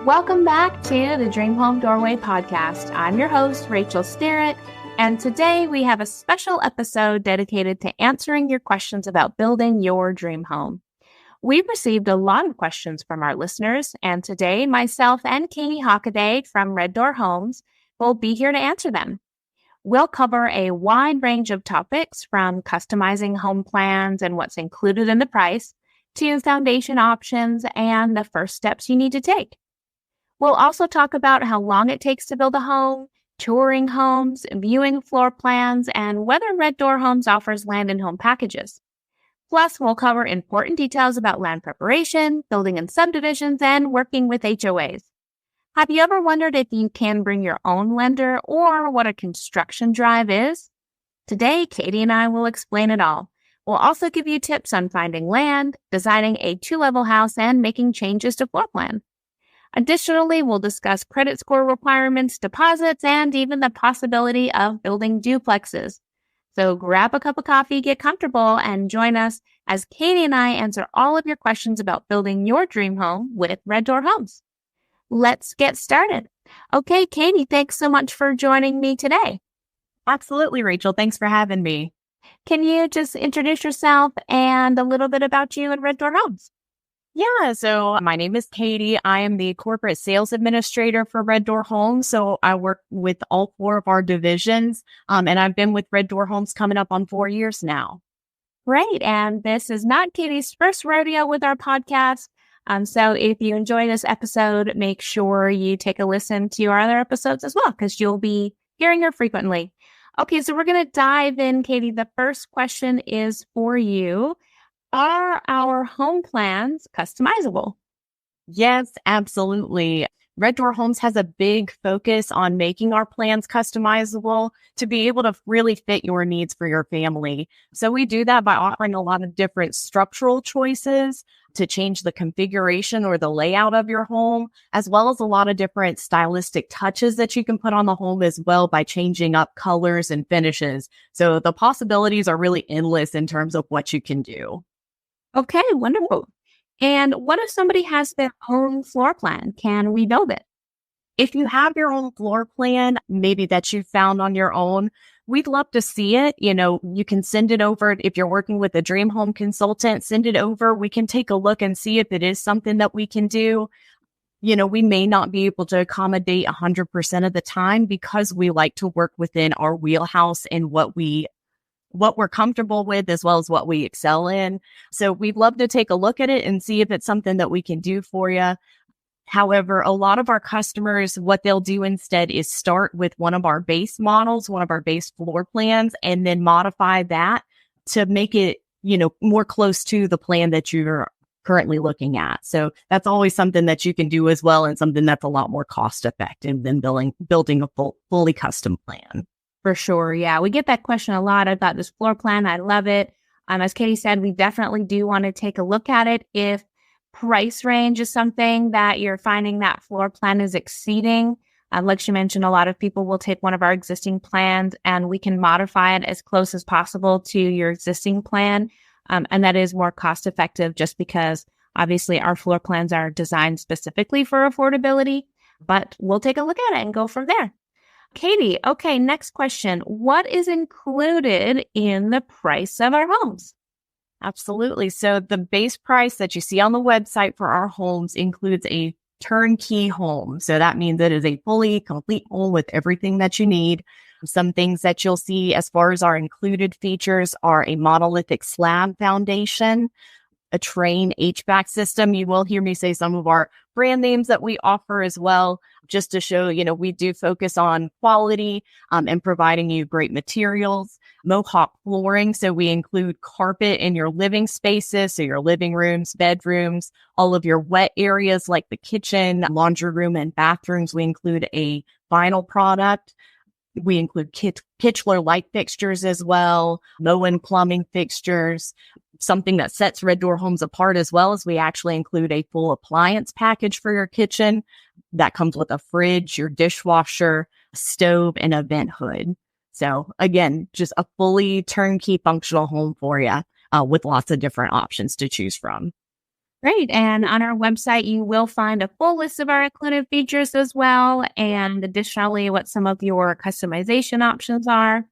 Welcome back to the Dream Home Doorway podcast. I'm your host, Rachel Starratt, and today we have a special episode dedicated to answering your questions about building your dream home. We've received a lot of questions from our listeners, and today myself and Katie Hockaday from Red Door Homes will be here to answer them. We'll cover a wide range of topics from customizing home plans and what's included in the price to foundation options and the first steps you need to take. We'll also talk about how long it takes to build a home, touring homes, viewing floor plans, and whether Red Door Homes offers land and home packages. Plus, we'll cover important details about land preparation, building in subdivisions, and working with HOAs. Have you ever wondered if you can bring your own lender or what a construction drive is? Today, Katie and I will explain it all. We'll also give you tips on finding land, designing a 2-level house, and making changes to floor plan. Additionally, we'll discuss credit score requirements, deposits, and even the possibility of building duplexes. So grab a cup of coffee, get comfortable, and join us as Katie and I answer all of your questions about building your dream home with Red Door Homes. Let's get started. Okay, Katie, thanks so much for joining me today. Absolutely, Rachel. Thanks for having me. Can you just introduce yourself and a little bit about you and Red Door Homes? Yeah, so my name is Katie. I am the corporate sales administrator for Red Door Homes. So I work with all 4 of our divisions, and I've been with Red Door Homes coming up on 4 years now. Great. And this is not Katie's first rodeo with our podcast. So if you enjoy this episode, make sure you take a listen to our other episodes as well, because you'll be hearing her frequently. Okay, so we're going to dive in, Katie. The first question is for you. Are our home plans customizable? Yes, absolutely. Red Door Homes has a big focus on making our plans customizable to be able to really fit your needs for your family. So we do that by offering a lot of different structural choices to change the configuration or the layout of your home, as well as a lot of different stylistic touches that you can put on the home as well by changing up colors and finishes. So the possibilities are really endless in terms of what you can do. Okay, wonderful. And what if somebody has their own floor plan? Can we build it? If you have your own floor plan, maybe that you found on your own, we'd love to see it. You can send it over. If you're working with a dream home consultant, send it over. We can take a look and see if it is something that we can do. We may not be able to accommodate 100% of the time because we like to work within our wheelhouse and what we're comfortable with, as well as what we excel in. So we'd love to take a look at it and see if it's something that we can do for you. However, a lot of our customers, what they'll do instead is start with one of our base models, one of our base floor plans, and then modify that to make it, more close to the plan that you're currently looking at. So that's always something that you can do as well, and something that's a lot more cost effective than building a fully custom plan. For sure. Yeah, we get that question a lot about this floor plan. I love it. As Katie said, we definitely do want to take a look at it. If price range is something that you're finding that floor plan is exceeding, like she mentioned, a lot of people will take one of our existing plans and we can modify it as close as possible to your existing plan. And that is more cost effective just because obviously our floor plans are designed specifically for affordability, but we'll take a look at it and go from there. Katie, okay, next question. What is included in the price of our homes? Absolutely. So the base price that you see on the website for our homes includes a turnkey home. So that means it is a fully complete home with everything that you need. Some things that you'll see as far as our included features are a monolithic slab foundation, a Train HVAC system. You will hear me say some of our brand names that we offer as well, just to show, we do focus on quality and providing you great materials. Mohawk flooring. So we include carpet in your living spaces, so your living rooms, bedrooms, all of your wet areas like the kitchen, laundry room, and bathrooms. We include a vinyl product. We include Kichler light fixtures as well, Moen plumbing fixtures. Something that sets Red Door Homes apart as well is we actually include a full appliance package for your kitchen that comes with a fridge, your dishwasher, stove, and a vent hood. So again, just a fully turnkey functional home for you with lots of different options to choose from. Great. And on our website, you will find a full list of our included features as well. And additionally, what some of your customization options are.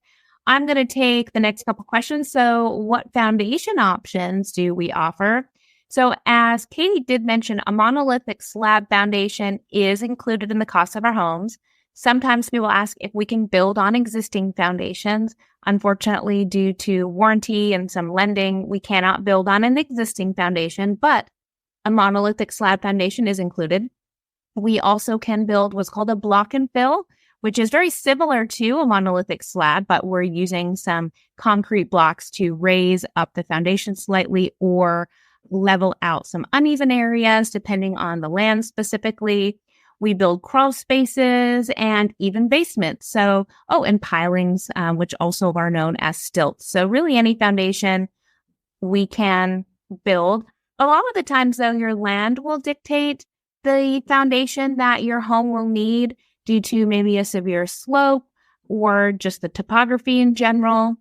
I'm going to take the next couple questions. So, what foundation options do we offer? So, as Katie did mention, a monolithic slab foundation is included in the cost of our homes. Sometimes people ask if we can build on existing foundations. Unfortunately, due to warranty and some lending, we cannot build on an existing foundation, but a monolithic slab foundation is included. We also can build what's called a block and fill, which is very similar to a monolithic slab, but we're using some concrete blocks to raise up the foundation slightly or level out some uneven areas, depending on the land specifically. We build crawl spaces and even basements. So, and pilings, which also are known as stilts. So really any foundation we can build. A lot of the times, though, your land will dictate the foundation that your home will need due to maybe a severe slope or just the topography in general.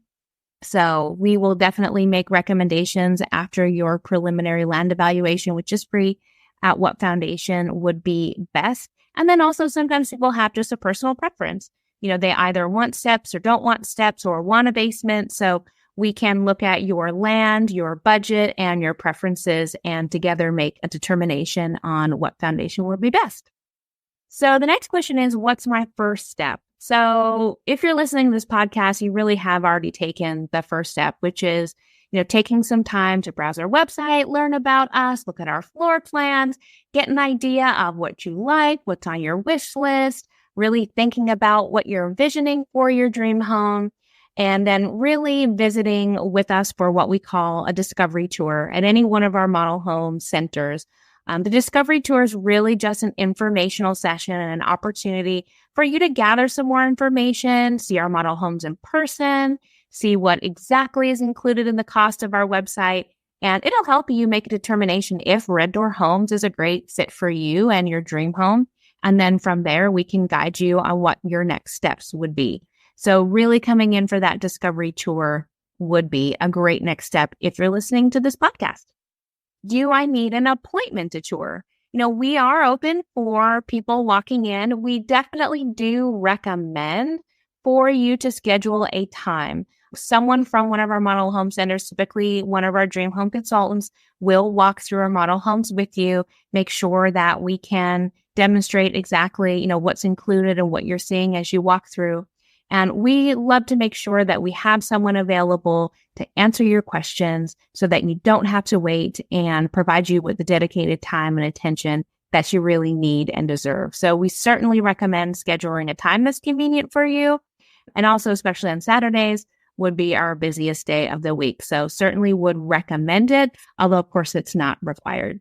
So we will definitely make recommendations after your preliminary land evaluation, which is free, at what foundation would be best. And then also sometimes people have just a personal preference. They either want steps or don't want steps or want a basement. So we can look at your land, your budget, and your preferences, and together make a determination on what foundation would be best. So the next question is, what's my first step? So if you're listening to this podcast, you really have already taken the first step, which is, taking some time to browse our website, learn about us, look at our floor plans, get an idea of what you like, what's on your wish list, really thinking about what you're envisioning for your dream home, and then really visiting with us for what we call a discovery tour at any one of our model home centers. The discovery tour is really just an informational session and an opportunity for you to gather some more information, see our model homes in person, see what exactly is included in the cost of our website, and it'll help you make a determination if Red Door Homes is a great fit for you and your dream home. And then from there, we can guide you on what your next steps would be. So really coming in for that discovery tour would be a great next step if you're listening to this podcast. Do I need an appointment to tour? We are open for people walking in. We definitely do recommend for you to schedule a time. Someone from one of our model home centers, typically one of our dream home consultants, will walk through our model homes with you, make sure that we can demonstrate exactly, what's included and what you're seeing as you walk through. And we love to make sure that we have someone available to answer your questions so that you don't have to wait and provide you with the dedicated time and attention that you really need and deserve. So we certainly recommend scheduling a time that's convenient for you. And also, especially on Saturdays, would be our busiest day of the week. So certainly would recommend it, although of course it's not required.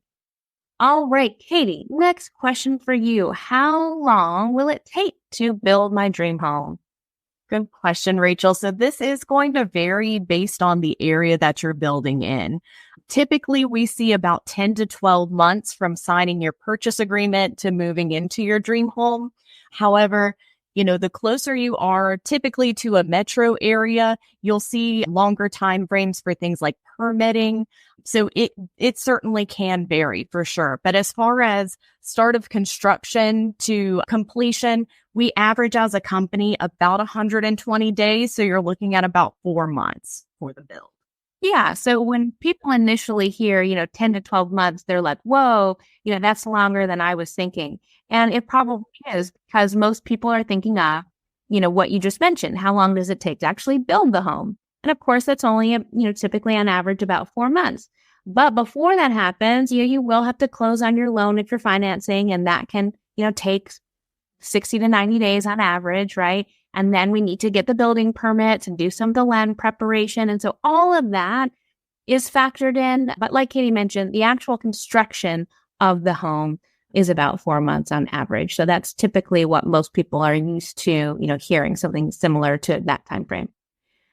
All right, Katie, next question for you. How long will it take to build my dream home? Good question, Rachel. So this is going to vary based on the area that you're building in. Typically, we see about 10 to 12 months from signing your purchase agreement to moving into your dream home. However, the closer you are typically to a metro area, you'll see longer time frames for things like permitting. So it certainly can vary for sure. But as far as start of construction to completion, we average as a company about 120 days. So you're looking at about 4 months for the build. Yeah. So when people initially hear, 10 to 12 months, they're like, whoa, that's longer than I was thinking. And it probably is because most people are thinking of, what you just mentioned. How long does it take to actually build the home? And of course, that's only, typically on average about 4 months. But before that happens, you will have to close on your loan if you're financing, and that can, take 60 to 90 days on average, right? And then we need to get the building permits and do some of the land preparation. And so all of that is factored in. But like Katie mentioned, the actual construction of the home is about 4 months on average. So that's typically what most people are used to, hearing something similar to that time frame.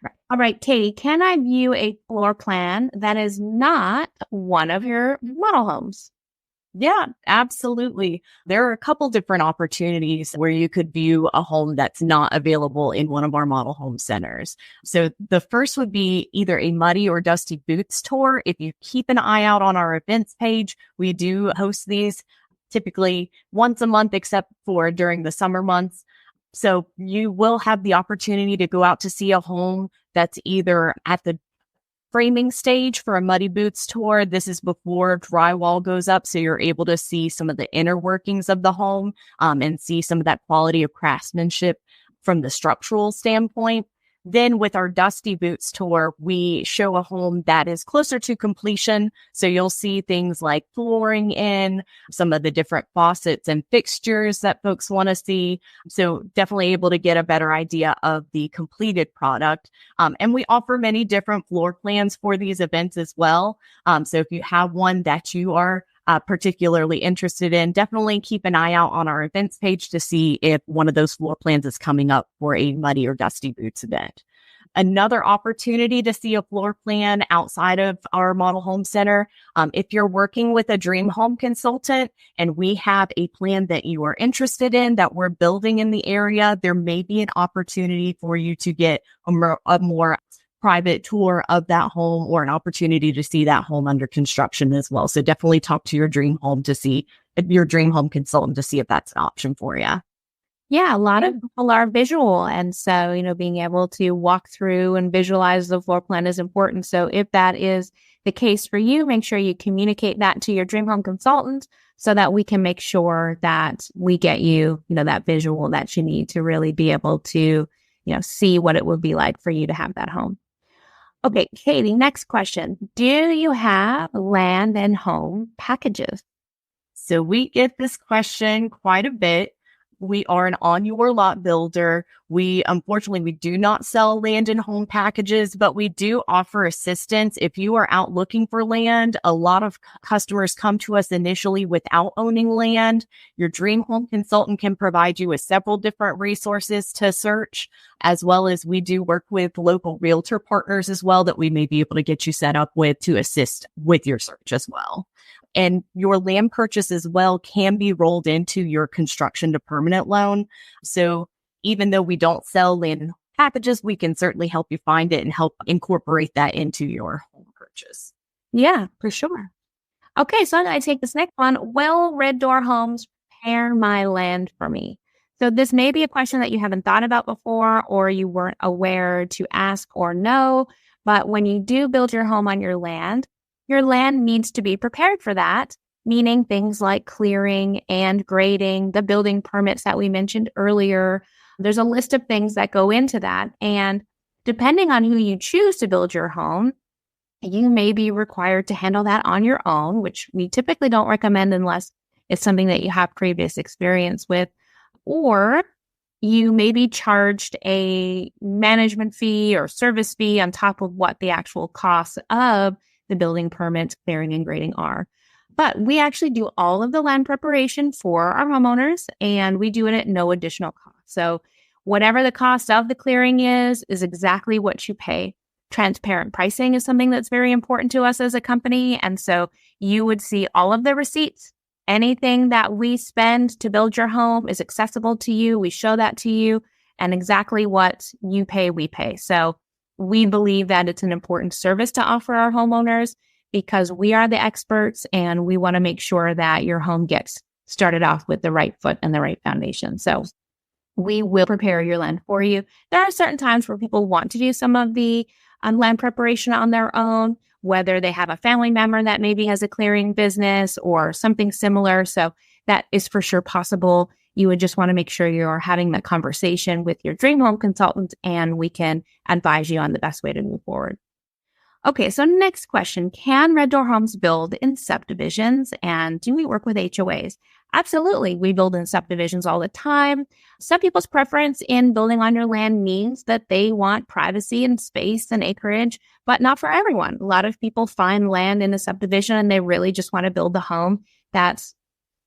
Right. All right, Katie, can I view a floor plan that is not one of your model homes? Yeah, absolutely. There are a couple different opportunities where you could view a home that's not available in one of our model home centers. So the first would be either a muddy or dusty boots tour. If you keep an eye out on our events page, we do host these typically once a month, except for during the summer months. So you will have the opportunity to go out to see a home that's either at the framing stage for a muddy boots tour. This is before drywall goes up, so you're able to see some of the inner workings of the home and see some of that quality of craftsmanship from the structural standpoint. Then with our dusty boots tour, we show a home that is closer to completion. So you'll see things like flooring in, some of the different faucets and fixtures that folks want to see. So definitely able to get a better idea of the completed product. And we offer many different floor plans for these events as well. So if you have one that you are particularly interested in, definitely keep an eye out on our events page to see if one of those floor plans is coming up for a muddy or dusty boots event. Another opportunity to see a floor plan outside of our model home center, if you're working with a dream home consultant and we have a plan that you are interested in that we're building in the area, there may be an opportunity for you to get a more private tour of that home or an opportunity to see that home under construction as well. So definitely talk to your dream home consultant to see if that's an option for you. Yeah, a lot of people are visual. And so, being able to walk through and visualize the floor plan is important. So if that is the case for you, make sure you communicate that to your dream home consultant so that we can make sure that we get you, that visual that you need to really be able to, see what it would be like for you to have that home. Okay, Katie, next question. Do you have land and home packages? So we get this question quite a bit. We are an on your lot builder. Unfortunately, we do not sell land and home packages, but we do offer assistance. If you are out looking for land, a lot of customers come to us initially without owning land. Your dream home consultant can provide you with several different resources to search, as well as we do work with local realtor partners as well that we may be able to get you set up with to assist with your search as well. And your land purchase as well can be rolled into your construction to permanent loan. So even though we don't sell land and packages, we can certainly help you find it and help incorporate that into your home purchase. Yeah, for sure. Okay, so I'm going to take this next one. Will Red Door Homes prepare my land for me? So this may be a question that you haven't thought about before or you weren't aware to ask or know. But when you do build your home on your land needs to be prepared for that, meaning things like clearing and grading, the building permits that we mentioned earlier. There's a list of things that go into that. And depending on who you choose to build your home, you may be required to handle that on your own, which we typically don't recommend unless it's something that you have previous experience with. Or you may be charged a management fee or service fee on top of what the actual costs of the building permits, clearing, and grading are. But we actually do all of the land preparation for our homeowners, and we do it at no additional cost. So whatever the cost of the clearing is exactly what you pay. Transparent pricing is something that's very important to us as a company. And so you would see all of the receipts. Anything that we spend to build your home is accessible to you. We show that to you, and exactly what you pay, we pay. So we believe that it's an important service to offer our homeowners because we are the experts and we want to make sure that your home gets started off with the right foot and the right foundation. So we will prepare your land for you. There are certain times where people want to do some of the land preparation on their own, whether they have a family member that maybe has a clearing business or something similar. So that is for sure possible. You would just want to make sure you're having that conversation with your dream home consultant and we can advise you on the best way to move forward. Okay, so next question. Can Red Door Homes build in subdivisions and do we work with HOAs? Absolutely. We build in subdivisions all the time. Some people's preference in building on your land means that they want privacy and space and acreage, but not for everyone. A lot of people find land in a subdivision and they really just want to build the home that's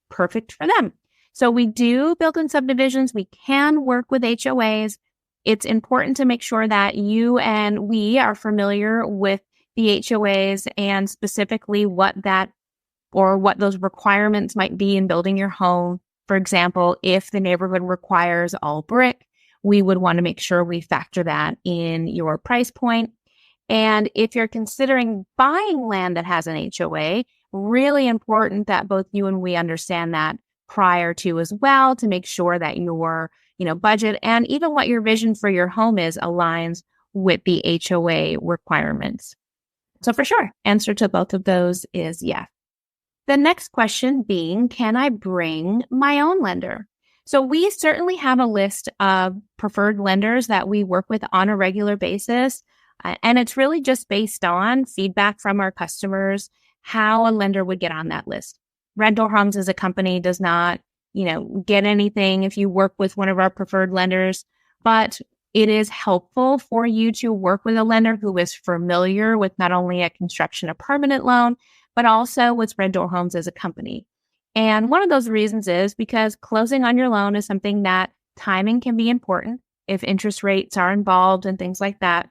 perfect for them. So we do build in subdivisions. We can work with HOAs. It's important to make sure that you and we are familiar with the HOAs and specifically what that or what those requirements might be in building your home. For example, if the neighborhood requires all brick, we would want to make sure we factor that in your price point. And if you're considering buying land that has an HOA, really important that both you and we understand that prior to as well, to make sure that your, budget and even what your vision for your home is aligns with the HOA requirements. So for sure, answer to both of those is yes. The next question being, can I bring my own lender? So we certainly have a list of preferred lenders that we work with on a regular basis. And it's really just based on feedback from our customers, how a lender would get on that list. Red Door Homes as a company does not, get anything if you work with one of our preferred lenders, but it is helpful for you to work with a lender who is familiar with not only a construction, a permanent loan, but also with Red Door Homes as a company. And one of those reasons is because closing on your loan is something that timing can be important. If interest rates are involved and things like that,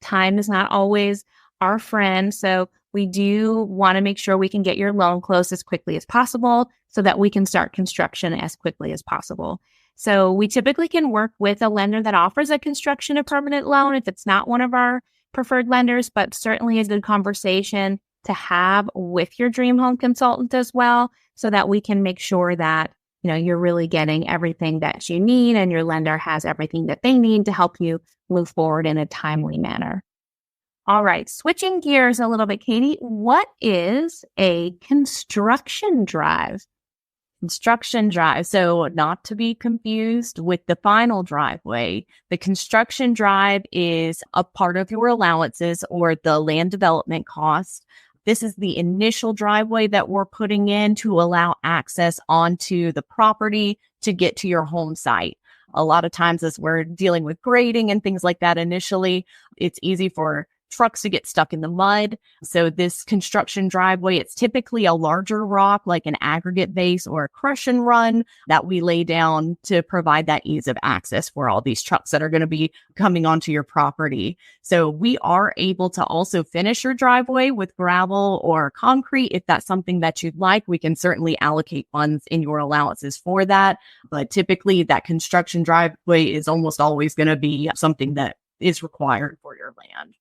time is not always our friend. So we do want to make sure we can get your loan closed as quickly as possible so that we can start construction as quickly as possible. So we typically can work with a lender that offers a construction or permanent loan if it's not one of our preferred lenders, but certainly a good conversation to have with your dream home consultant as well, so that we can make sure that, you're really getting everything that you need and your lender has everything that they need to help you move forward in a timely manner. All right, switching gears a little bit, Katie, what is a construction drive? Construction drive. So not to be confused with the final driveway. The construction drive is a part of your allowances or the land development cost. This is the initial driveway that we're putting in to allow access onto the property to get to your home site. A lot of times as we're dealing with grading and things like that initially, it's easy for trucks to get stuck in the mud. So this construction driveway, it's typically a larger rock like an aggregate base or a crush and run that we lay down to provide that ease of access for all these trucks that are going to be coming onto your property. So we are able to also finish your driveway with gravel or concrete. If that's something that you'd like, we can certainly allocate funds in your allowances for that. But typically that construction driveway is almost always going to be something that is required for your land.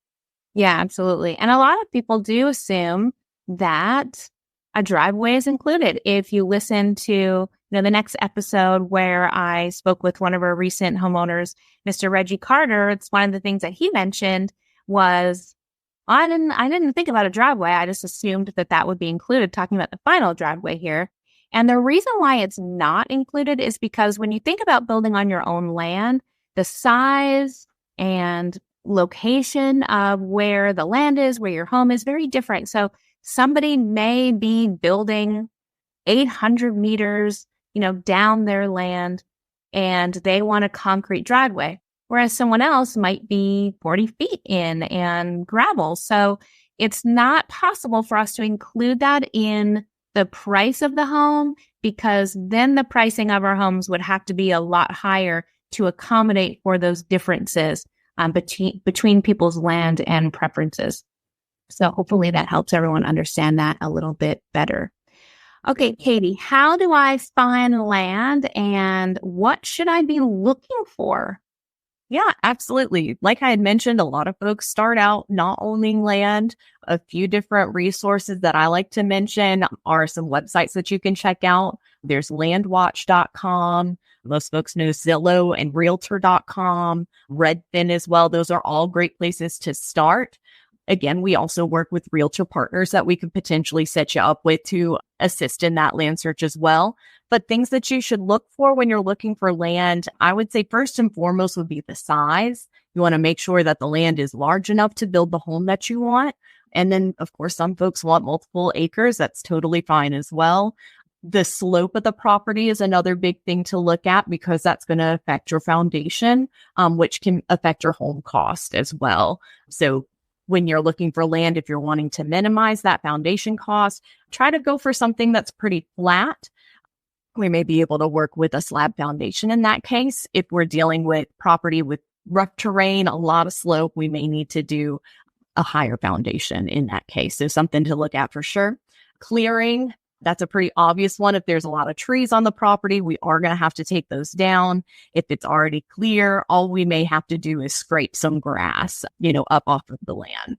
Yeah, absolutely. And a lot of people do assume that a driveway is included. If you listen to the next episode where I spoke with one of our recent homeowners, Mr. Reggie Carter, it's one of the things that he mentioned was, I didn't think about a driveway. I just assumed that would be included, talking about the final driveway here. And the reason why it's not included is because when you think about building on your own land, the size and location of where the land is, where your home is, very different. So somebody may be building 800 meters, down their land, and they want a concrete driveway, whereas someone else might be 40 feet in and gravel. So it's not possible for us to include that in the price of the home, because then the pricing of our homes would have to be a lot higher to accommodate for those differences between people's land and preferences. So hopefully that helps everyone understand that a little bit better. Okay, Katie, how do I find land and what should I be looking for? Yeah, absolutely. Like I had mentioned, a lot of folks start out not owning land. A few different resources that I like to mention are some websites that you can check out. There's landwatch.com. Most folks know Zillow and realtor.com, Redfin as well. Those are all great places to start. Again, we also work with realtor partners that we could potentially set you up with to assist in that land search as well. But things that you should look for when you're looking for land, I would say first and foremost would be the size. You want to make sure that the land is large enough to build the home that you want. And then, of course, some folks want multiple acres. That's totally fine as well. The slope of the property is another big thing to look at because that's going to affect your foundation, which can affect your home cost as well. So when you're looking for land, if you're wanting to minimize that foundation cost, try to go for something that's pretty flat. We may be able to work with a slab foundation in that case. If we're dealing with property with rough terrain, a lot of slope, we may need to do a higher foundation in that case. So something to look at for sure. Clearing, that's a pretty obvious one. If there's a lot of trees on the property, we are going to have to take those down. If it's already clear, all we may have to do is scrape some grass, up off of the land.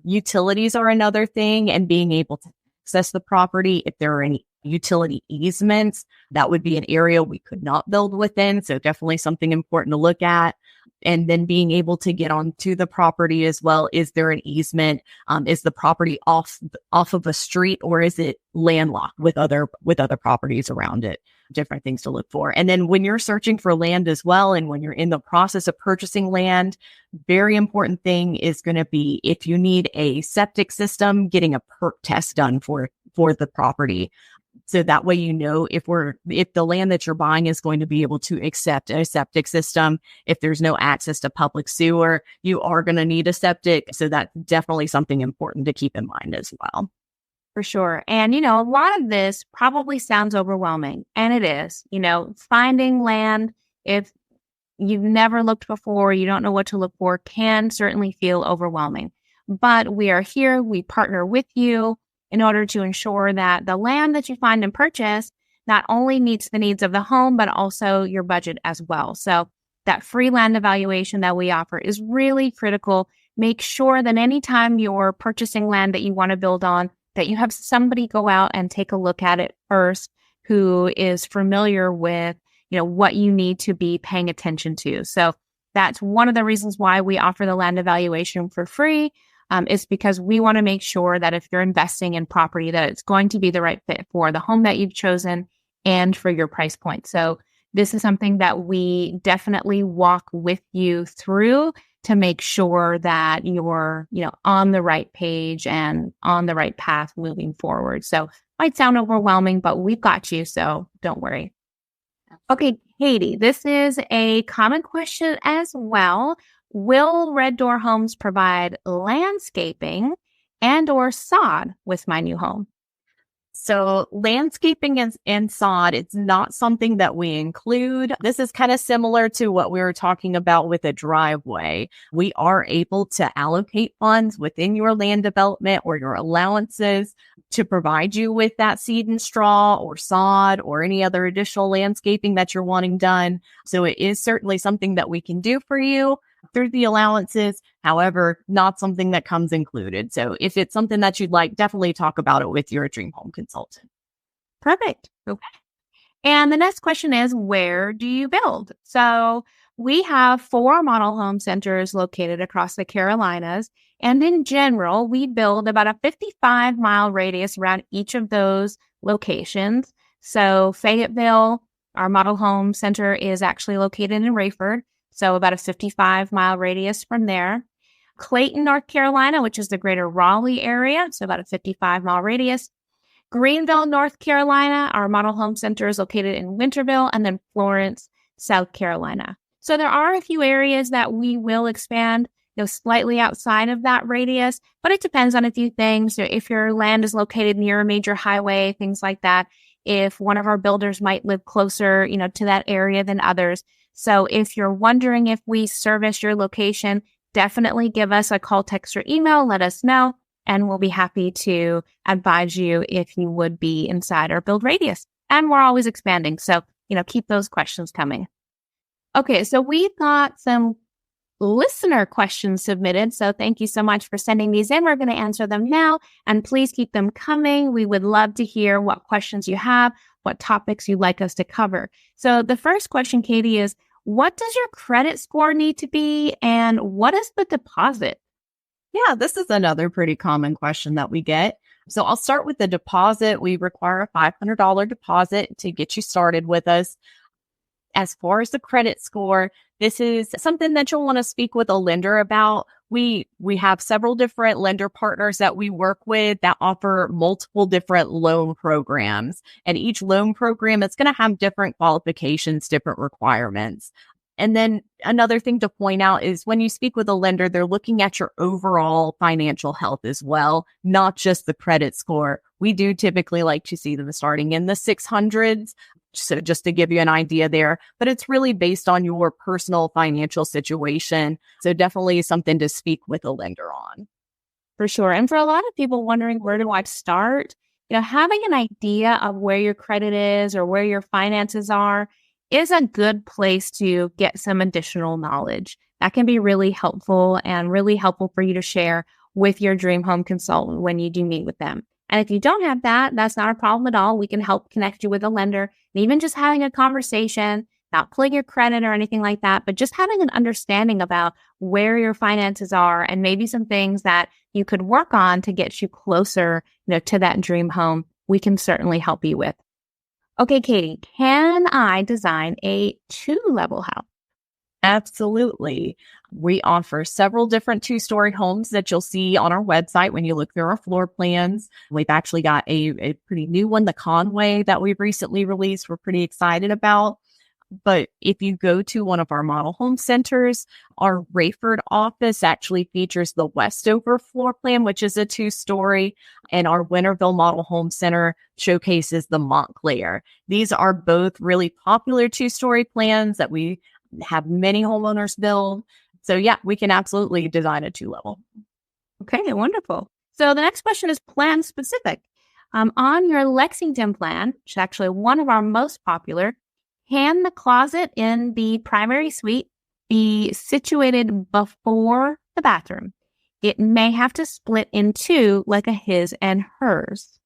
Utilities are another thing, and being able to access the property. If there are any utility easements, that would be an area we could not build within. So definitely something important to look at. And then being able to get onto the property as well. Is there an easement? Is the property off of a street, or is it landlocked with other properties around it? Different things to look for. And then when you're searching for land as well, and when you're in the process of purchasing land, very important thing is going to be, if you need a septic system, getting a perk test done for the property. So that way, if the land that you're buying is going to be able to accept a septic system. If there's no access to public sewer, you are going to need a septic. So that's definitely something important to keep in mind as well. For sure. And, a lot of this probably sounds overwhelming, and it is. Finding land, if you've never looked before, you don't know what to look for, can certainly feel overwhelming. But we are here, we partner with you in order to ensure that the land that you find and purchase not only meets the needs of the home, but also your budget as well. So that free land evaluation that we offer is really critical. Make sure that anytime you're purchasing land that you want to build on, that you have somebody go out and take a look at it first, who is familiar with, what you need to be paying attention to. So that's one of the reasons why we offer the land evaluation for free. Is because we want to make sure that if you're investing in property, that it's going to be the right fit for the home that you've chosen and for your price point. So this is something that we definitely walk with you through to make sure that you're, on the right page and on the right path moving forward. So might sound overwhelming, but we've got you. So don't worry. Okay, Katie, this is a common question as well. Will Red Door Homes provide landscaping and/or sod with my new home? So landscaping and sod, it's not something that we include. This is kind of similar to what we were talking about with a driveway. We are able to allocate funds within your land development or your allowances to provide you with that seed and straw or sod or any other additional landscaping that you're wanting done. So it is certainly something that we can do for you through the allowances. However, not something that comes included. So if it's something that you'd like, definitely talk about it with your dream home consultant. Perfect. Okay. And the next question is, where do you build? So we have 4 model home centers located across the Carolinas. And in general, we build about a 55-mile radius around each of those locations. So Fayetteville, our model home center, is actually located in Rayford. So about a 55-mile radius from there. Clayton, North Carolina, which is the greater Raleigh area, so about a 55-mile radius. Greenville, North Carolina, our model home center is located in Winterville, and then Florence, South Carolina. So there are a few areas that we will expand, slightly outside of that radius, but it depends on a few things. So if your land is located near a major highway, things like that, if one of our builders might live closer, to that area than others. So if you're wondering if we service your location, definitely give us a call, text, or email. Let us know, and we'll be happy to advise you if you would be inside our build radius. And we're always expanding. So, keep those questions coming. Okay, so we've got some listener questions submitted. So thank you so much for sending these in. We're going to answer them now, and please keep them coming. We would love to hear what questions you have, what topics you'd like us to cover. So the first question, Katie, is what does your credit score need to be, and what is the deposit? Yeah, this is another pretty common question that we get. So I'll start with the deposit. We require a $500 deposit to get you started with us. As far as the credit score, this is something that you'll want to speak with a lender about. We have several different lender partners that we work with that offer multiple different loan programs. And each loan program is going to have different qualifications, different requirements. And then another thing to point out is when you speak with a lender, they're looking at your overall financial health as well, not just the credit score. We do typically like to see them starting in the 600s. So just to give you an idea there, but it's really based on your personal financial situation. So definitely something to speak with a lender on. For sure. And for a lot of people wondering, where do I start? having an idea of where your credit is or where your finances are is a good place to get some additional knowledge. That can be really helpful for you to share with your dream home consultant when you do meet with them. And if you don't have that, that's not a problem at all. We can help connect you with a lender. And even just having a conversation, not pulling your credit or anything like that, but just having an understanding about where your finances are and maybe some things that you could work on to get you closer, to that dream home, we can certainly help you with. Okay, Katie, can I design a 2-level house? Absolutely. We offer several different 2-story homes that you'll see on our website when you look through our floor plans. We've actually got a pretty new one, the Conway, that we've recently released. We're pretty excited about. But if you go to one of our model home centers, our Rayford office actually features the Westover floor plan, which is a 2-story, and our Winterville Model Home Center showcases the Montclair. These are both really popular 2-story plans that we have many homeowners build. So yeah, we can absolutely design a 2-level. Okay, wonderful. So the next question is plan specific. On your Lexington plan, which is actually one of our most popular, can the closet in the primary suite be situated before the bathroom? It may have to split in 2 like a his and hers.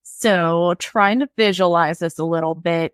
So trying to visualize this a little bit,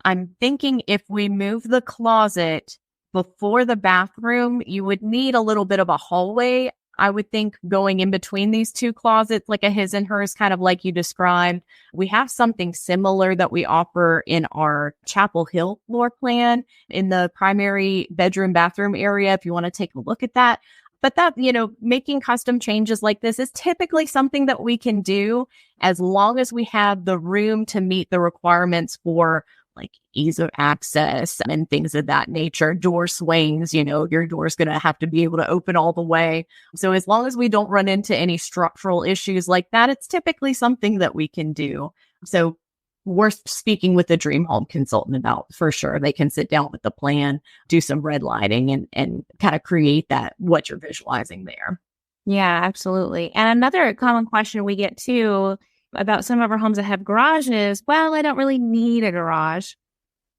I'm thinking if we move the closet before the bathroom, you would need a little bit of a hallway. I would think going in between these 2 closets, like a his and hers, kind of like you described. We have something similar that we offer in our Chapel Hill floor plan in the primary bedroom bathroom area, if you want to take a look at that. But that, making custom changes like this is typically something that we can do as long as we have the room to meet the requirements for like ease of access and things of that nature. Door swings, your door's going to have to be able to open all the way. So as long as we don't run into any structural issues like that, it's typically something that we can do. So worth speaking with the dream home consultant about for sure. They can sit down with the plan, do some red lighting and kind of create that, what you're visualizing there. Yeah, absolutely. And another common question we get too about some of our homes that have garages, well, I don't really need a garage.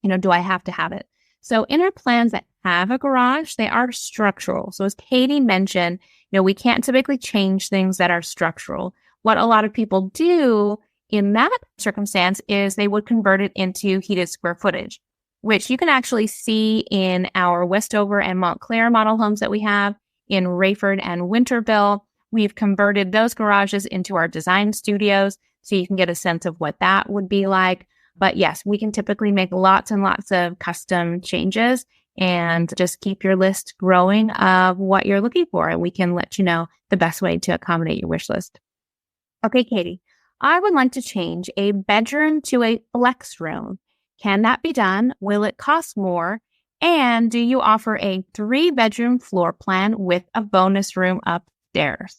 Do I have to have it? So in our plans that have a garage, they are structural. So as Katie mentioned, we can't typically change things that are structural. What a lot of people do in that circumstance is they would convert it into heated square footage, which you can actually see in our Westover and Montclair model homes that we have in Rayford and Winterville. We've converted those garages into our design studios, so you can get a sense of what that would be like. But yes, we can typically make lots and lots of custom changes and just keep your list growing of what you're looking for. And we can let you know the best way to accommodate your wish list. Okay, Katie, I would like to change a bedroom to a flex room. Can that be done? Will it cost more? And do you offer a 3-bedroom floor plan with a bonus room upstairs?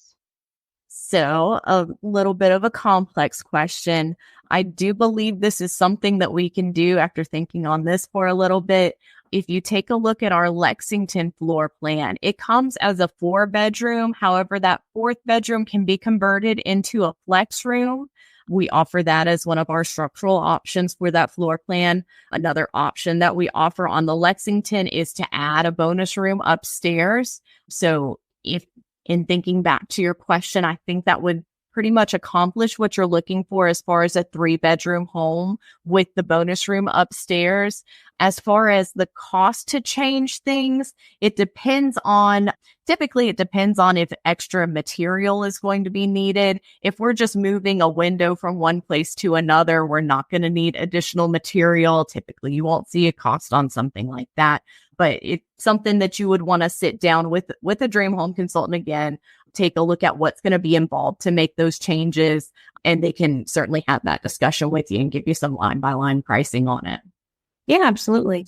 So a little bit of a complex question. I do believe this is something that we can do after thinking on this for a little bit. If you take a look at our Lexington floor plan, it comes as a 4-bedroom. However, that 4th bedroom can be converted into a flex room. We offer that as one of our structural options for that floor plan. Another option that we offer on the Lexington is to add a bonus room upstairs. So if in thinking back to your question, I think that would pretty much accomplish what you're looking for as far as a 3-bedroom home with the bonus room upstairs. As far as the cost to change things, typically it depends on if extra material is going to be needed. If we're just moving a window from one place to another, we're not going to need additional material. Typically, you won't see a cost on something like that. But it's something that you would want to sit down with a dream home consultant again, take a look at what's going to be involved to make those changes. And they can certainly have that discussion with you and give you some line by line pricing on it. Yeah, absolutely.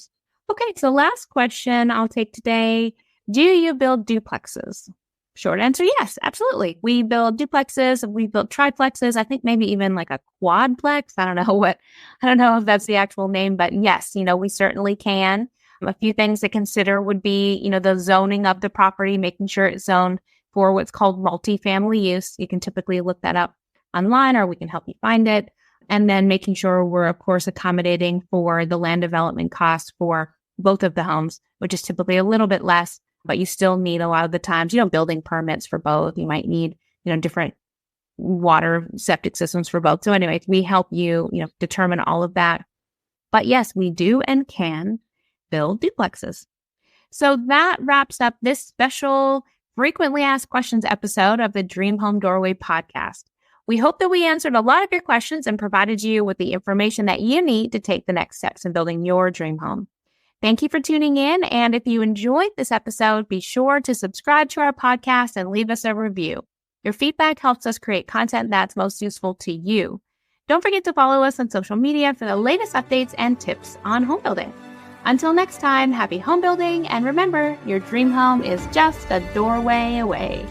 Okay, so last question I'll take today. Do you build duplexes? Short answer, yes, absolutely. We build duplexes, we build triplexes, I think maybe even like a quadplex. I don't know if that's the actual name, but yes, we certainly can. A few things to consider would be, the zoning of the property, making sure it's zoned for what's called multifamily use. You can typically look that up online, or we can help you find it. And then making sure we're, of course, accommodating for the land development costs for both of the homes, which is typically a little bit less, but you still need a lot of the times, building permits for both. You might need, different water septic systems for both. So anyway, we help you, determine all of that. But yes, we do and can build duplexes. So that wraps up this special frequently asked questions episode of the Dream Home Doorway podcast. We hope that we answered a lot of your questions and provided you with the information that you need to take the next steps in building your dream home. Thank you for tuning in. And if you enjoyed this episode, be sure to subscribe to our podcast and leave us a review. Your feedback helps us create content that's most useful to you. Don't forget to follow us on social media for the latest updates and tips on home building. Until next time, happy home building, and remember, your dream home is just a doorway away.